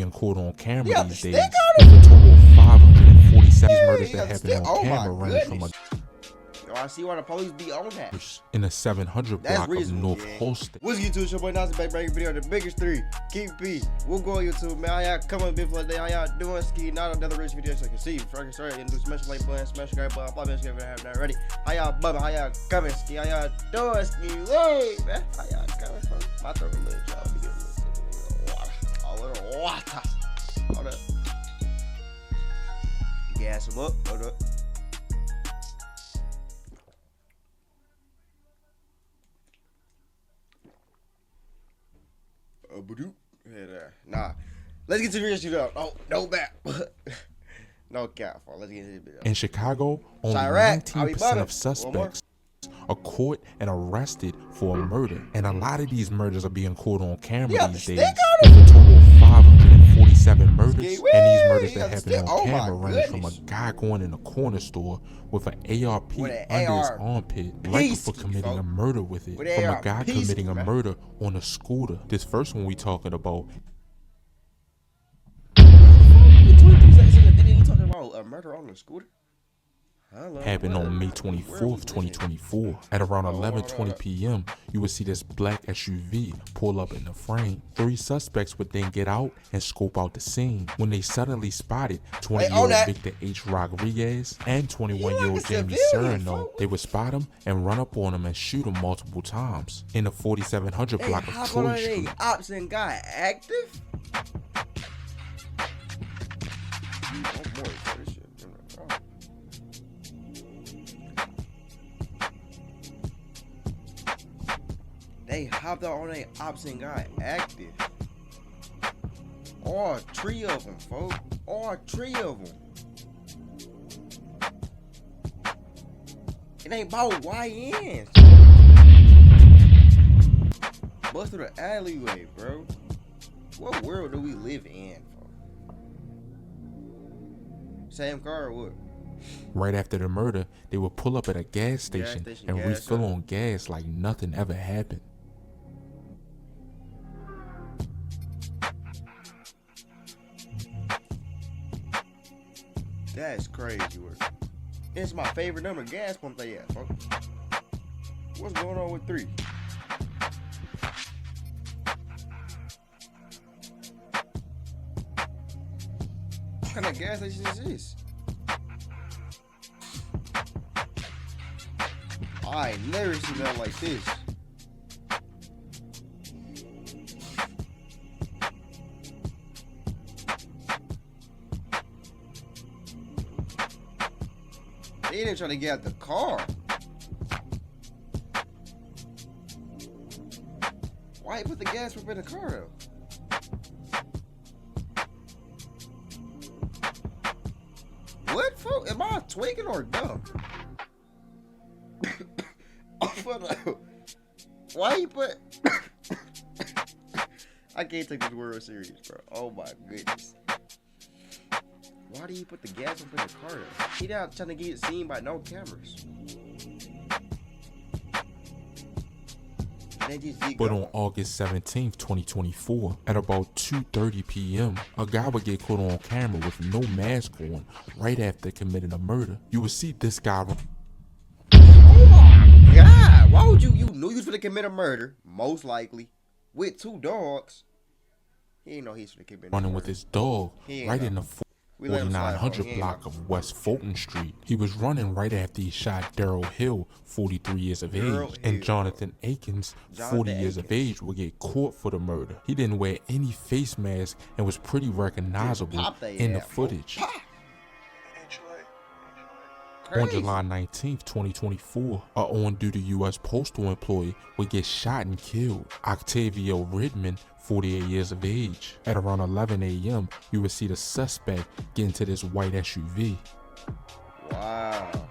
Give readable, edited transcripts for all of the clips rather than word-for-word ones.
being caught on camera Yeah, these stick days. on With it. a total of 547 murders that happen on Oh camera my running from goodness. Yo, I see why the police be on that. in the 700 That's block of reasonable, North yeah. Holston. What's YouTube? It's your boy Nelson back bringing video the biggest three. Keep peace. We'll go on YouTube, man. How y'all coming big for the day? How y'all doing? SKIII, not another rich video so you can see. Before I get started, do smash the like button, smash the subscribe button, follow me on Instagram if you haven't already. How y'all bumming? How y'all coming, SKIII? How y'all doing, SKIII? Hey, man. How y'all coming from? My throat a little, y'all. Let me get a little water. Hold up. Gas them up. Hold up. Nah, let's get to the real shit up. Oh, no back. No cap. Let's get to the video. In Chicago, only Chirac, 19% of suspects are caught and arrested for a murder, and a lot of these murders are being caught on camera these days. With a total of 547 murders, and these murders that happen on camera range from a guy going in a corner store with an ARP under his armpit right before committing a murder with it, from a guy committing a murder on a scooter. This first one we talking about. You talking about a murder on a scooter? Happened on May 24th, 2024. At around 11:20 p.m., you would see this black SUV pull up in the frame. 3 suspects would then get out and scope out the scene when they suddenly spotted 20-year-old Victor H. Rodriguez and 21-year-old Jamie Serrano. They would spot him and run up on him and shoot him multiple times in the 4700 block of Troy Street. Opps and got active? They hopped out on their Opps and got active. All 3 of them, folks. All 3 of them. It ain't about YNs. Bust through the alleyway, bro. What world do we live in, folks? Same car or what? Right after the murder, they would pull up at a gas station and refill on gas like nothing ever happened. That's crazy work. It's my favorite number gas pump they at, folks. What's going on with 3? What kind of gas station is this? I ain't never seen that like this. They didn't try to get out the car. Why you put the gas pump in the car though? What, folks? Am I tweaking or dumb? Why you put? I can't take this world serious, bro. Oh my goodness. Why do you put the gas up in the car? He not trying to get seen by no cameras. But on August 17th, 2024, at about 2:30 p.m., a guy would get caught on camera with no mask on right after committing a murder. You would see this guy. Oh my God! Why would you knew you was gonna commit a murder, most likely, with 2 dogs. He didn't know he was gonna commit a murder. Running with his dog right in the 4900 block of West Fulton Street. He was running right after he shot Daryl Hill, 43 years of age, and Jonathan Akins, 40 years of age, would get caught for the murder. He didn't wear any face mask and was pretty recognizable in the footage. On July 19th, 2024, a on-duty U.S. Postal employee would get shot and killed. Octavio Ridman, 48 years of age. At around 11 a.m., you would see the suspect get into this white SUV. Wow.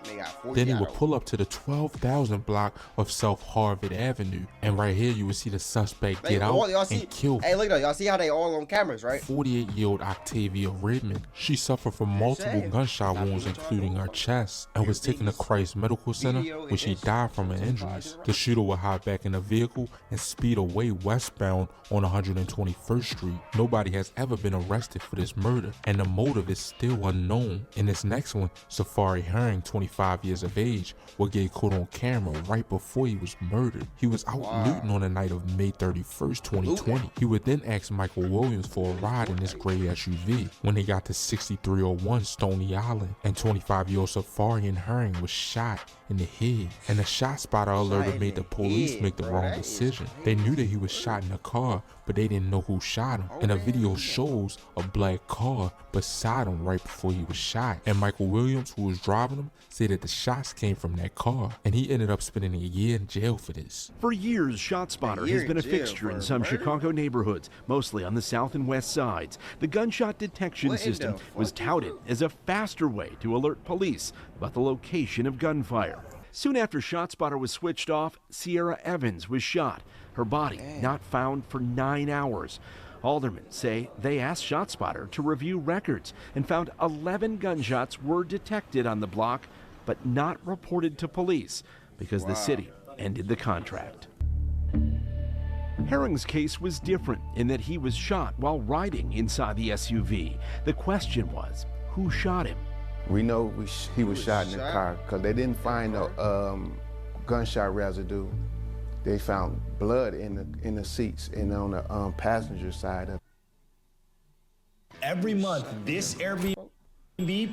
They got 40 Then he out would of- pull up to the 12,000 block of South Harvard Avenue. And right here, you would see the suspect get out and kill. Hey, look though, y'all see how they all on cameras, right? 48-year-old Octavia Redmond. She suffered from multiple gunshot wounds, including her chest, and was taken to Christ Medical Center, where she died from her injuries. The shooter would hide back in a vehicle and speed away westbound on 121st Street. Nobody has ever been arrested for this murder, and the motive is still unknown. In this next one, Safari Herring, 25 years of age, would get caught on camera right before he was murdered. He was out looting on the night of May 31st, 2020. He would then ask Michael Williams for a ride in this gray SUV. When they got to 6301 Stony Island, and 25-year-old Safari Herring was shot in the head, and the shot spotter alerted made the police make the wrong decision. They knew that he was shot in a car, but they didn't know who shot him. And the video shows a black car beside him right before he was shot. And Michael Williams, who was driving him, said that the shots came from that car, and he ended up spending a year in jail for this. For years, ShotSpotter has been a fixture in some Chicago neighborhoods, mostly on the south and west sides. The gunshot detection system was touted as a faster way to alert police about the location of gunfire. Soon after ShotSpotter was switched off, Sierra Evans was shot. Her body not found for 9 hours. Aldermen say they asked ShotSpotter to review records and found 11 gunshots were detected on the block, but not reported to police because the city ended the contract. Herring's case was different in that he was shot while riding inside the SUV. The question was, who shot him? We know he was shot in the car because they didn't find no gunshot residue. They found blood in the seats and on the passenger side of it. Every month, this Airbnb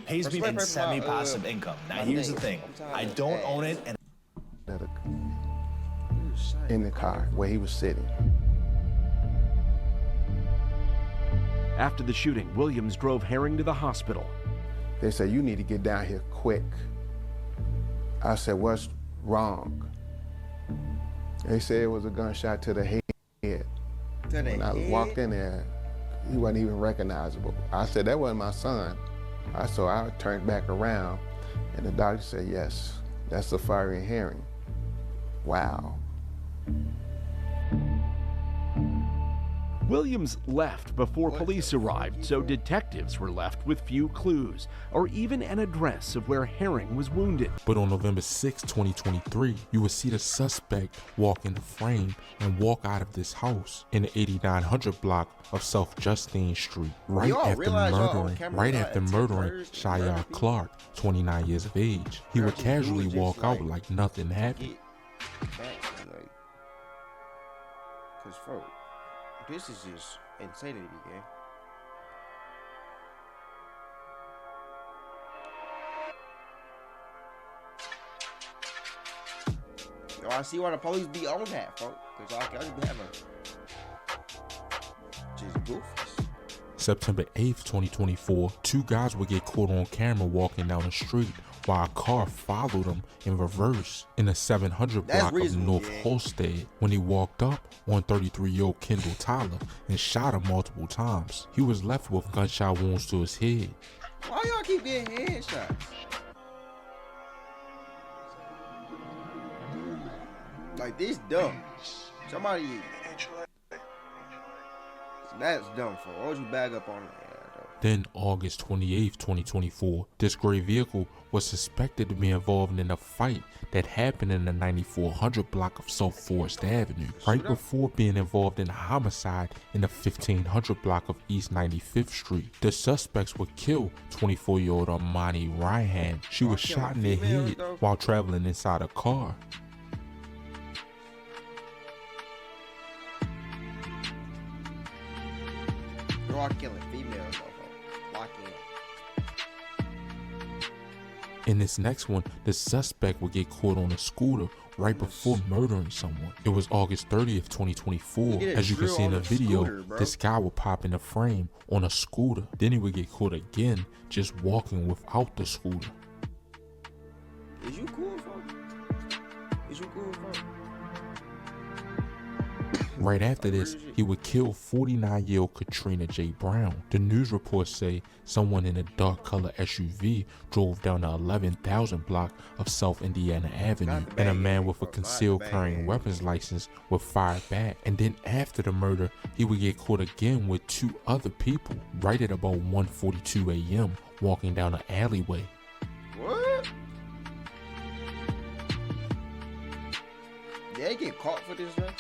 pays me and semi passive income. Now here's the thing, I don't own it, and in the car where he was sitting. After the shooting, Williams drove Herring to the hospital. They said, "You need to get down here quick." I said, "What's wrong?" They said it was a gunshot to the head. When I walked in there, he wasn't even recognizable. I said, "That wasn't my son." So I turned back around, and the doctor said, "Yes, that's Safari Herring." Wow. Williams left before police arrived, so detectives were left with few clues or even an address of where Herring was wounded. But on November 6, 2023, you would see the suspect walk in the frame and walk out of this house in the 8900 block of South Justine Street, right after murdering Shia Clark, 29 years of age. He would casually walk out like nothing happened. Cause folks, this is just insanity, gang. Yo, I see why the police be on that, folks. Cause I just be having just goofies. September 8th, 2024, two guys would get caught on camera walking down the street while a car followed them in reverse in the 700 block of North Holstead. When he walked up on 33-year-old Kendall Tyler and shot him multiple times. He was left with gunshot wounds to his head. Why y'all keep getting headshots? Like, this dumb. Somebody... That's dumb, for why would you bag up on it? Then, August 28th, 2024, this gray vehicle was suspected to be involved in a fight that happened in the 9400 block of South Forest Avenue, right before being involved in a homicide in the 1500 block of East 95th Street. The suspects would kill 24-year-old Amani Ryan. She was shot in the head while traveling inside a car. You're all killing females, locking up. In this next one, the suspect would get caught on a scooter right before murdering someone. It was August 30th, 2024. As you can see in the video, this guy would pop in the frame on a scooter. Then he would get caught again, just walking without the scooter. Is you cool, folks? Is you cool, folks? Right after this, he would kill 49-year-old Katrina J. Brown. The news reports say someone in a dark color SUV drove down the 11,000 block of South Indiana Avenue, and a man with a concealed carrying weapons license would fire back. And then after the murder, he would get caught again with 2 other people right at about 1:42 a.m. walking down an alleyway. What? Did they get caught for this, man?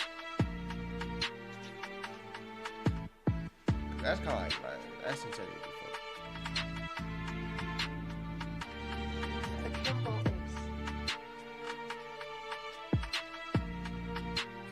That's kind of like that's insanity.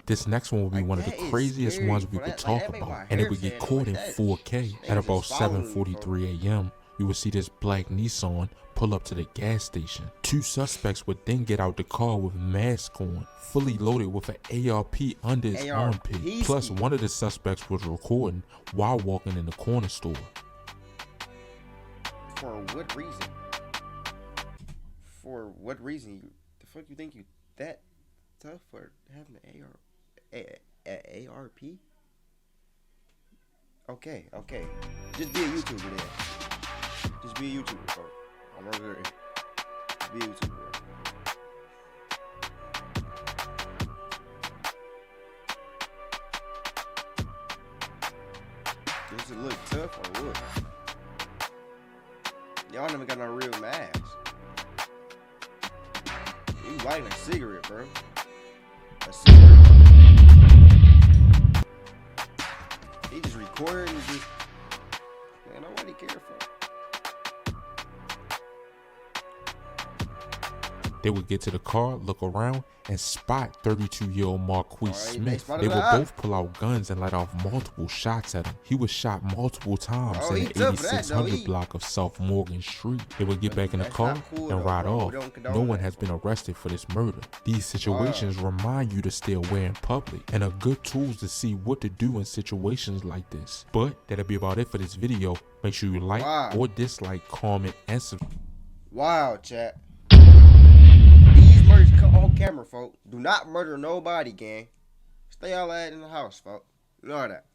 This next one will be one of the craziest ones we could talk about, and it would get caught in 4K at about 7:43 a.m. You would see this black Nissan pull up to the gas station. 2 suspects would then get out the car with masks on, fully loaded with an ARP under his armpit. Plus, one of the suspects was recording while walking in the corner store. For what reason? For what reason? The fuck you think you that tough for having an ARP? Okay. Just be a YouTuber then. Just be a YouTuber, bro. I'm right here. Just be a YouTuber, bro. Does it look tough or what? Y'all never got no real mask. You lighting a cigarette, bro. A cigarette. He just recording and just... Man, nobody cares for. They would get to the car, look around, and spot 32-year-old Marquis Smith. They would both pull out guns and let off multiple shots at him. He was shot multiple times in the 8600 block of South Morgan Street. They would get back in the car and ride off. No one has been arrested for this murder. These situations remind you to stay aware in public and are good tools to see what to do in situations like this. But that'll be about it for this video. Make sure you like or dislike, comment, and subscribe. Wow, chat. Murders on camera, folks. Do not murder nobody, gang. Stay all that in the house, folks. You know that.